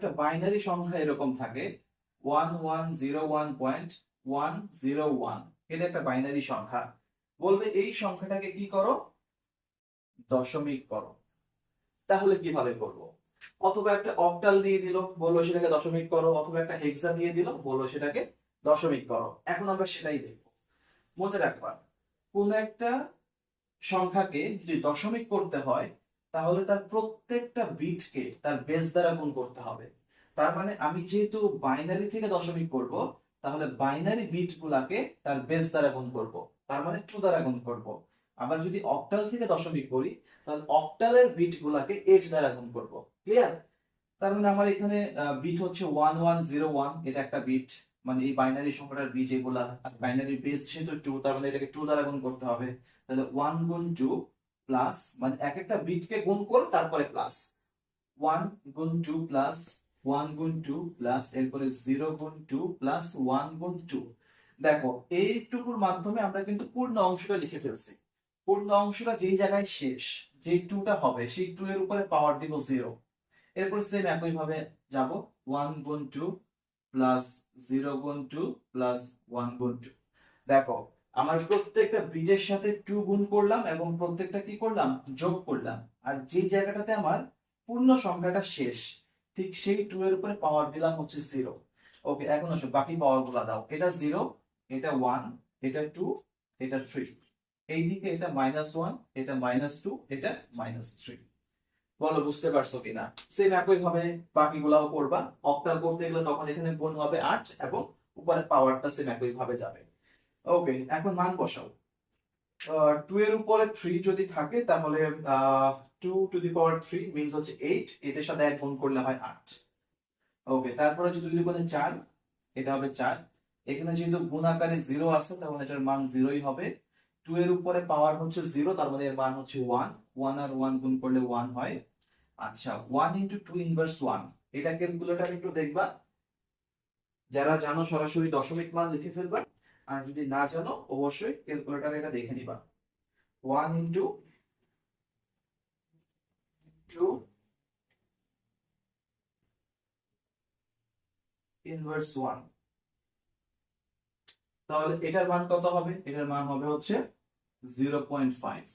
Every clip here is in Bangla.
একটা বাইনারি সংখ্যা এরকম থাকে 1101.101, এটা একটা বাইনারি সংখ্যা। বলবে এই সংখ্যাটাকে কি করো, দশমিক করো। তাহলে কিভাবে করব? অথবা একটা অক্টাল দিয়ে দিল, বললো সেটাকে দশমিক করো, অথবা একটা হেক্সা দিয়ে দিল, বললো সেটাকে দশমিক করো। এখন আমরা সেটাই দেখব। মনে রাখবা, কোন একটা সংখ্যাকে যদি দশমিক করতে হয় তাহলে তার প্রত্যেকটা বিটকে তার বেস দ্বারা গুণ করতে হবে। তার মানে আমি যেহেতু বাইনারি থেকে দশমিক করব, তাহলে বাইনারি বিট গুলাকে তার বেস দ্বারা গুণ করব, তার মানে 2 দ্বারা গুণ করব। আবার যদি অক্টাল থেকে দশমিক করি তাহলে অক্টালের বিট গুলাকে 8 দ্বারা গুণ করব। ক্লিয়ার? তার মানে আমার এখানে বিট হচ্ছে 1101, এটা একটা বিট, মানে এই বাইনারি সংখ্যাটার বিট এগুলা। আর বাইনারি বেস যেহেতু 2, তার মানে এটাকে 2 দ্বারা গুণ করতে হবে। তাহলে 1 গুণ 2 প্লাস, মানে এক একটা বিটকে গুণ করে তারপরে প্লাস, 1 গুণ 2 প্লাস 1 গুণ 2 প্লাস, এরপরে 0 গুণ 2 প্লাস 1 গুণ 2। দেখো এইটুকুর মাধ্যমে আমরা কিন্তু পূর্ণ অংশটা লিখে ফেলছি। পূর্ণ অংশটা যেই জায়গায় শেষ, যে 2টা হবে সেই 2 এর উপরে পাওয়ার দিব 0। এরপর সেম একই ভাবে যাব, 1 গুণ 2 প্লাস 0 গুণ 2 প্লাস 1 গুণ 2। দেখো আমার প্রত্যেকটা বিটের সাথে 2 গুণ করলাম এবং প্রত্যেকটা কি করলাম, যোগ করলাম। আর যে জায়গাটাতে আমার পূর্ণ সংখ্যাটা শেষ, ঠিক সেই 2 এর উপরে পাওয়ার দিলাম হচ্ছে 0। ওকে, এখন আসো বাকি পাওয়ার গুলা দাও। এটা 0, এটা 1, এটা 2, এটা 3। এইদিকে এটা -1, এটা -2, এটা -3। বলো বুঝতে পারছো কিনা? সেম একই ভাবে বাকিগুলাও করবা। অক্টাল করতে গেলে তখন এখানে গুণ হবে 8 এবং উপরে পাওয়ারটা সেম একই ভাবে যাবে। ওকে, এখন মান বসাও। 2 এর উপরে 3 যদি থাকে তাহলে 2 টু দি পাওয়ার 3 মিন্স হচ্ছে 8, এটার সাথে 1 গুণ করলে হয় 8। ওকে, তারপরে যদি 2 গুণে 4, এটা হবে 4। এখানে যেহেতু গুণ আকারে 0 আছে তাহলে এটার মান 0ই হবে। 2 এর উপরে পাওয়ার হচ্ছে 0, তার মানে এর মান হচ্ছে 1। 1 আর 1 গুণ করলে 1 হয়। আচ্ছা, 1 ইন্টু 2 ইনভার্স 1, এটা ক্যালকুলেটর একটু দেখবা। যারা জানো সরাসরি দশমিক মান লিখে ফেলবা, আর যদি না জানো অবশ্যই ক্যালকুলেটরে এটা দেখে নিবা। 1 ইন্টু 2 ইনভার্স 1, তাহলে এটার মান কত হবে? এটার মান হবে হচ্ছে 0.5।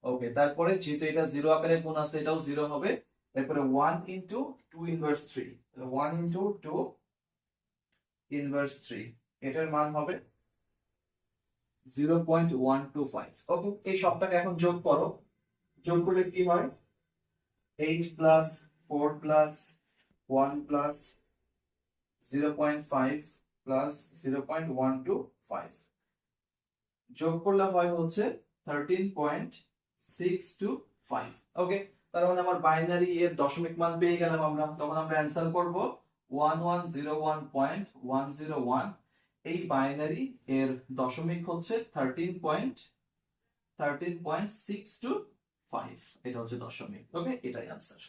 ওকে, তারপরে যেহেতু এটা 0 আকারে গুণ আছে, এটাও 0 হবে। তারপরে 1 ইন্টু 2 ইনভার্স 3, 1 ইন্টু 2 ইনভার্স 3, এটার মান হবে 0.125। ওকে, এই সবটাকে এখন যোগ করো। যোগ করলে কি হয়? 8 প্লাস 4 প্লাস 1 প্লাস 0.5 প্লাস 0.125, যোগ করলে হয় হচ্ছে 13.625। ওকে, তার মানে আমার বাইনারি এর দশমিক মান পেয়ে গেলাম আমরা। তখন আমরা অ্যান্সার করব 1101.101। এই বাইনারি এর দশমিক হচ্ছে 13.625, এটা হচ্ছে দশমিক। ওকে, এটাই আনসার।